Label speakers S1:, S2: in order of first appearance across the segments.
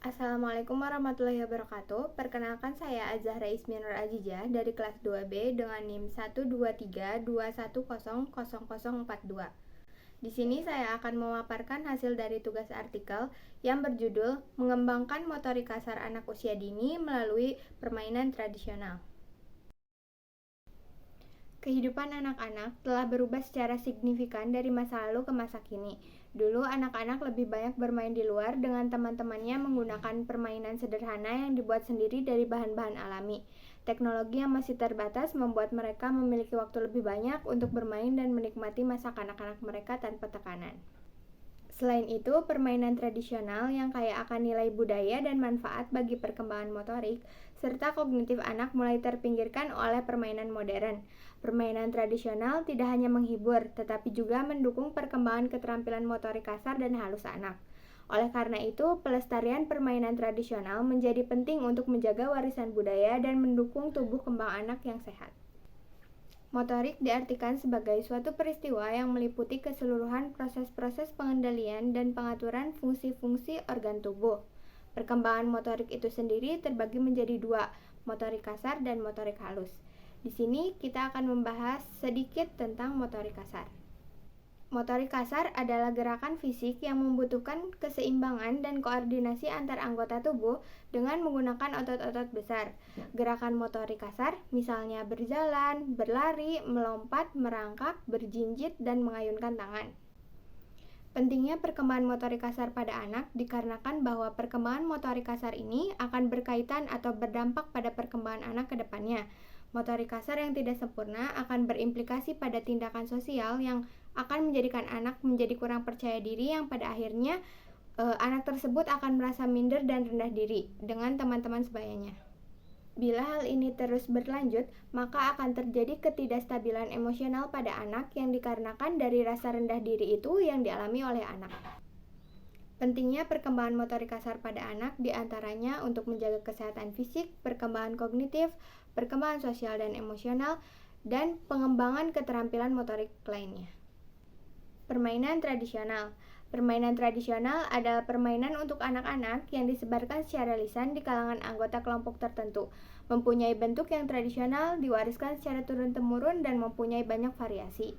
S1: Assalamualaikum warahmatullahi wabarakatuh. Perkenalkan saya Azahra Ismi Nur Azizah dari kelas 2B dengan NIM 12321000042. Di sini saya akan memaparkan hasil dari tugas artikel yang berjudul Mengembangkan Motorik Kasar Anak Usia Dini Melalui Permainan Tradisional. Kehidupan anak-anak telah berubah secara signifikan dari masa lalu ke masa kini. Dulu anak-anak lebih banyak bermain di luar dengan teman-temannya menggunakan permainan sederhana yang dibuat sendiri dari bahan-bahan alami. Teknologi yang masih terbatas membuat mereka memiliki waktu lebih banyak untuk bermain dan menikmati masa kanak-kanak mereka tanpa tekanan. Selain itu, permainan tradisional yang kaya akan nilai budaya dan manfaat bagi perkembangan motorik serta kognitif anak mulai terpinggirkan oleh permainan modern. Permainan tradisional tidak hanya menghibur, tetapi juga mendukung perkembangan keterampilan motorik kasar dan halus anak. Oleh karena itu, pelestarian permainan tradisional menjadi penting untuk menjaga warisan budaya dan mendukung tubuh kembang anak yang sehat. Motorik diartikan sebagai suatu peristiwa yang meliputi keseluruhan proses-proses pengendalian dan pengaturan fungsi-fungsi organ tubuh. Perkembangan motorik itu sendiri terbagi menjadi dua, motorik kasar dan motorik halus. Di sini kita akan membahas sedikit tentang motorik kasar. Motorik kasar adalah gerakan fisik yang membutuhkan keseimbangan dan koordinasi antar anggota tubuh dengan menggunakan otot-otot besar. Gerakan motorik kasar misalnya berjalan, berlari, melompat, merangkak, berjinjit, dan mengayunkan tangan. Pentingnya perkembangan motorik kasar pada anak dikarenakan bahwa perkembangan motorik kasar ini akan berkaitan atau berdampak pada perkembangan anak ke depannya. Motorik kasar yang tidak sempurna akan berimplikasi pada tindakan sosial yang akan menjadikan anak menjadi kurang percaya diri yang pada akhirnya anak tersebut akan merasa minder dan rendah diri dengan teman-teman sebayanya. Bila hal ini terus berlanjut, maka akan terjadi ketidakstabilan emosional pada anak yang dikarenakan dari rasa rendah diri itu yang dialami oleh anak. Pentingnya perkembangan motorik kasar pada anak diantaranya untuk menjaga kesehatan fisik, perkembangan kognitif, perkembangan sosial dan emosional, dan pengembangan keterampilan motorik lainnya. Permainan tradisional. Permainan tradisional adalah permainan untuk anak-anak yang disebarkan secara lisan di kalangan anggota kelompok tertentu, mempunyai bentuk yang tradisional, diwariskan secara turun-temurun, dan mempunyai banyak variasi.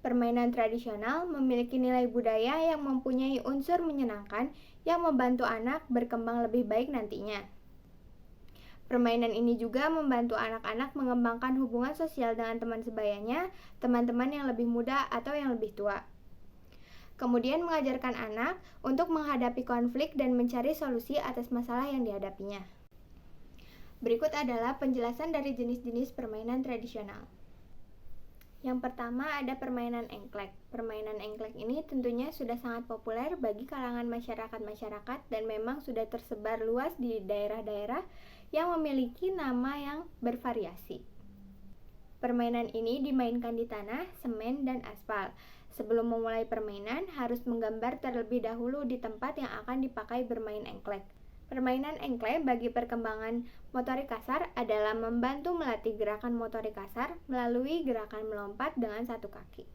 S1: Permainan tradisional memiliki nilai budaya yang mempunyai unsur menyenangkan yang membantu anak berkembang lebih baik nantinya. Permainan ini juga membantu anak-anak mengembangkan hubungan sosial dengan teman sebayanya, teman-teman yang lebih muda atau yang lebih tua. Kemudian mengajarkan anak untuk menghadapi konflik dan mencari solusi atas masalah yang dihadapinya. Berikut adalah penjelasan dari jenis-jenis permainan tradisional. Yang pertama ada permainan engklek. Permainan engklek ini tentunya sudah sangat populer bagi kalangan masyarakat dan memang sudah tersebar luas di daerah-daerah yang memiliki nama yang bervariasi. Permainan ini dimainkan di tanah, semen, dan aspal. Sebelum memulai permainan, harus menggambar terlebih dahulu di tempat yang akan dipakai bermain engklek. Permainan engklek bagi perkembangan motorik kasar adalah membantu melatih gerakan motorik kasar melalui gerakan melompat dengan satu kaki.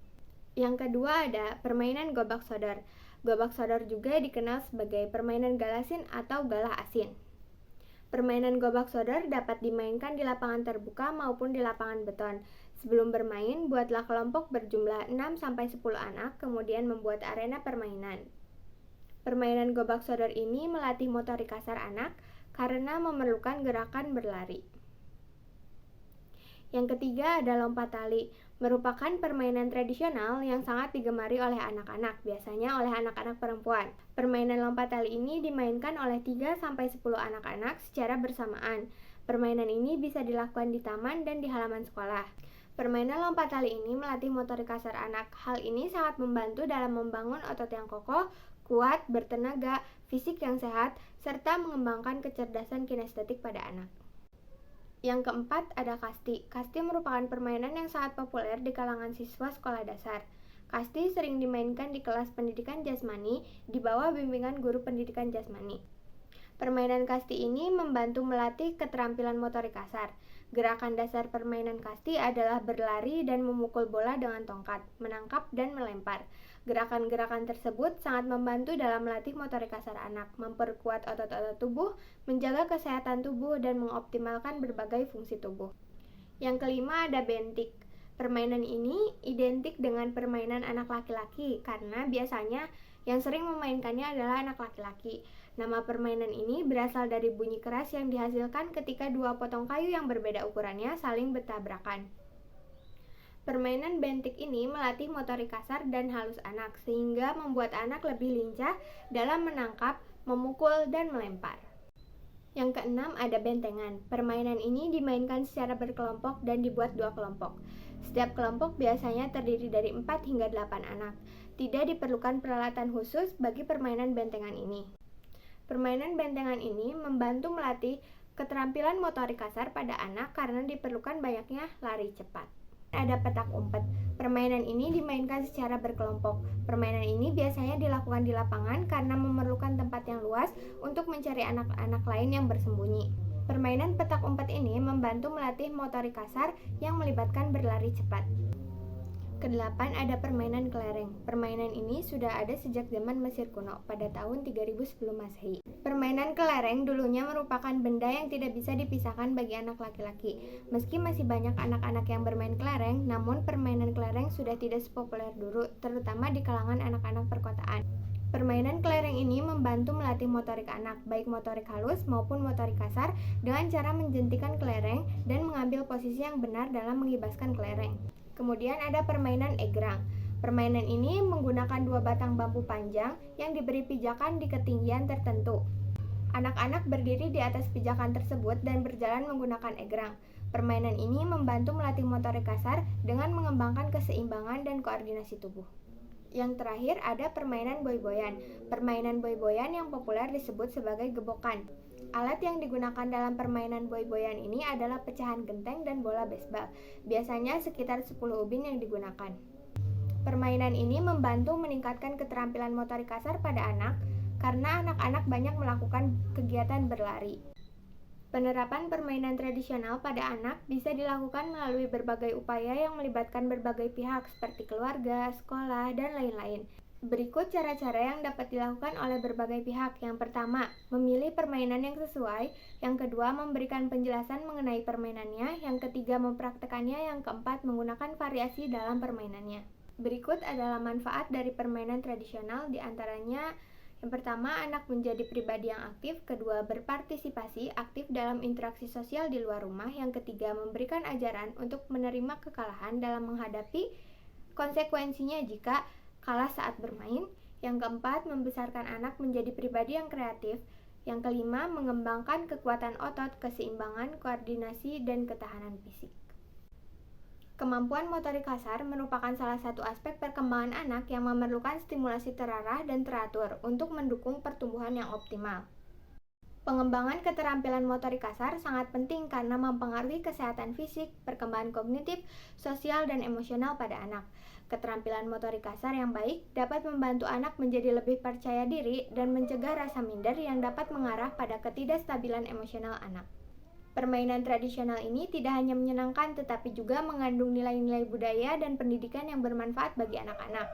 S1: Yang kedua ada permainan gobak sodor. Gobak sodor juga dikenal sebagai permainan galasin atau galah asin. Permainan gobak sodor dapat dimainkan di lapangan terbuka maupun di lapangan beton. Sebelum bermain, buatlah kelompok berjumlah 6-10 anak, kemudian membuat arena permainan. Permainan gobak sodor ini melatih motorik kasar anak karena memerlukan gerakan berlari. Yang ketiga ada lompat tali, merupakan permainan tradisional yang sangat digemari oleh anak-anak, biasanya oleh anak-anak perempuan. Permainan lompat tali ini dimainkan oleh 3-10 anak-anak secara bersamaan. Permainan ini bisa dilakukan di taman dan di halaman sekolah. Permainan lompat tali ini melatih motorik kasar anak. Hal ini sangat membantu dalam membangun otot yang kokoh, kuat, bertenaga, fisik yang sehat, serta mengembangkan kecerdasan kinestetik pada anak. Yang keempat ada kasti. Kasti merupakan permainan yang sangat populer di kalangan siswa sekolah dasar. Kasti sering dimainkan di kelas pendidikan jasmani di bawah bimbingan guru pendidikan jasmani. Permainan kasti ini membantu melatih keterampilan motorik kasar. Gerakan dasar permainan kasti adalah berlari dan memukul bola dengan tongkat, menangkap dan melempar. Gerakan-gerakan tersebut sangat membantu dalam melatih motorik kasar anak, memperkuat otot-otot tubuh, menjaga kesehatan tubuh, dan mengoptimalkan berbagai fungsi tubuh. Yang kelima ada bentik. Permainan ini identik dengan permainan anak laki-laki karena biasanya yang sering memainkannya adalah anak laki-laki. Nama permainan ini berasal dari bunyi keras yang dihasilkan ketika dua potong kayu yang berbeda ukurannya saling bertabrakan. Permainan bentik ini melatih motorik kasar dan halus anak, sehingga membuat anak lebih lincah dalam menangkap, memukul, dan melempar. Yang keenam ada bentengan. Permainan ini dimainkan secara berkelompok dan dibuat dua kelompok. Setiap kelompok biasanya terdiri dari 4 hingga 8 anak. Tidak diperlukan peralatan khusus bagi permainan bentengan ini. Permainan bentengan ini membantu melatih keterampilan motorik kasar pada anak karena diperlukan banyaknya lari cepat. Ada petak umpet. Permainan ini dimainkan secara berkelompok. Permainan ini biasanya dilakukan di lapangan karena memerlukan tempat yang luas untuk mencari anak-anak lain yang bersembunyi. Permainan petak umpet ini membantu melatih motorik kasar yang melibatkan berlari cepat. Kedelapan ada permainan kelereng. Permainan ini sudah ada sejak zaman Mesir kuno pada tahun 3000 sebelum Masehi. Permainan kelereng dulunya merupakan benda yang tidak bisa dipisahkan bagi anak laki-laki. Meski masih banyak anak-anak yang bermain kelereng, namun permainan kelereng sudah tidak sepopuler dulu, terutama di kalangan anak-anak perkotaan. Permainan kelereng ini membantu melatih motorik anak, baik motorik halus maupun motorik kasar, dengan cara menjentikan kelereng dan mengambil posisi yang benar dalam mengibaskan kelereng. Kemudian ada permainan egrang. Permainan ini menggunakan dua batang bambu panjang yang diberi pijakan di ketinggian tertentu. Anak-anak berdiri di atas pijakan tersebut dan berjalan menggunakan egrang. Permainan ini membantu melatih motorik kasar dengan mengembangkan keseimbangan dan koordinasi tubuh. Yang terakhir ada permainan boy-boyan. Permainan boy-boyan yang populer disebut sebagai gebokan. Alat yang digunakan dalam permainan boy-boyan ini adalah pecahan genteng dan bola baseball. Biasanya sekitar 10 ubin yang digunakan. Permainan ini membantu meningkatkan keterampilan motorik kasar pada anak karena anak-anak banyak melakukan kegiatan berlari. Penerapan permainan tradisional pada anak bisa dilakukan melalui berbagai upaya yang melibatkan berbagai pihak seperti keluarga, sekolah, dan lain-lain. Berikut cara-cara yang dapat dilakukan oleh berbagai pihak. Yang pertama, memilih permainan yang sesuai. Yang kedua, memberikan penjelasan mengenai permainannya. Yang ketiga, mempraktekannya. Yang keempat, menggunakan variasi dalam permainannya. Berikut adalah manfaat dari permainan tradisional, di antaranya yang pertama, anak menjadi pribadi yang aktif. Kedua, berpartisipasi aktif dalam interaksi sosial di luar rumah. Yang ketiga, memberikan ajaran untuk menerima kekalahan dalam menghadapi konsekuensinya jika kalah saat bermain. Yang keempat, membesarkan anak menjadi pribadi yang kreatif. Yang kelima, mengembangkan kekuatan otot, keseimbangan, koordinasi, dan ketahanan fisik. Kemampuan motorik kasar merupakan salah satu aspek perkembangan anak yang memerlukan stimulasi terarah dan teratur untuk mendukung pertumbuhan yang optimal. Pengembangan keterampilan motorik kasar sangat penting karena mempengaruhi kesehatan fisik, perkembangan kognitif, sosial, dan emosional pada anak. Keterampilan motorik kasar yang baik dapat membantu anak menjadi lebih percaya diri dan mencegah rasa minder yang dapat mengarah pada ketidakstabilan emosional anak. Permainan tradisional ini tidak hanya menyenangkan tetapi juga mengandung nilai-nilai budaya dan pendidikan yang bermanfaat bagi anak-anak.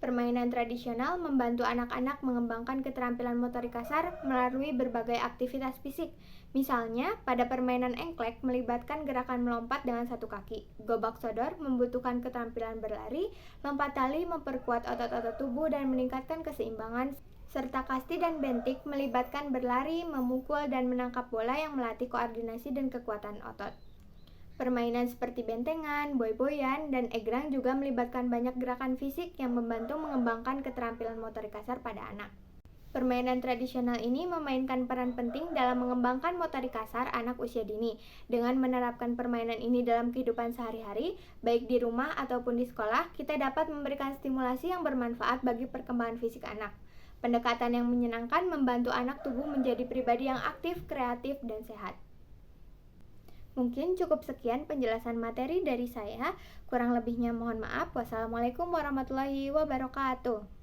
S1: Permainan tradisional membantu anak-anak mengembangkan keterampilan motorik kasar melalui berbagai aktivitas fisik. Misalnya, pada permainan engklek melibatkan gerakan melompat dengan satu kaki. Gobak sodor membutuhkan keterampilan berlari, lompat tali memperkuat otot-otot tubuh dan meningkatkan keseimbangan, serta kasti dan bentik melibatkan berlari, memukul, dan menangkap bola yang melatih koordinasi dan kekuatan otot. Permainan seperti bentengan, boy-boyan, dan egrang juga melibatkan banyak gerakan fisik yang membantu mengembangkan keterampilan motorik kasar pada anak. Permainan tradisional ini memainkan peran penting dalam mengembangkan motorik kasar anak usia dini. Dengan menerapkan permainan ini dalam kehidupan sehari-hari, baik di rumah ataupun di sekolah, kita dapat memberikan stimulasi yang bermanfaat bagi perkembangan fisik anak. Pendekatan yang menyenangkan membantu anak tumbuh menjadi pribadi yang aktif, kreatif, dan sehat. Mungkin cukup sekian penjelasan materi dari saya. Kurang lebihnya mohon maaf. Wassalamualaikum warahmatullahi wabarakatuh.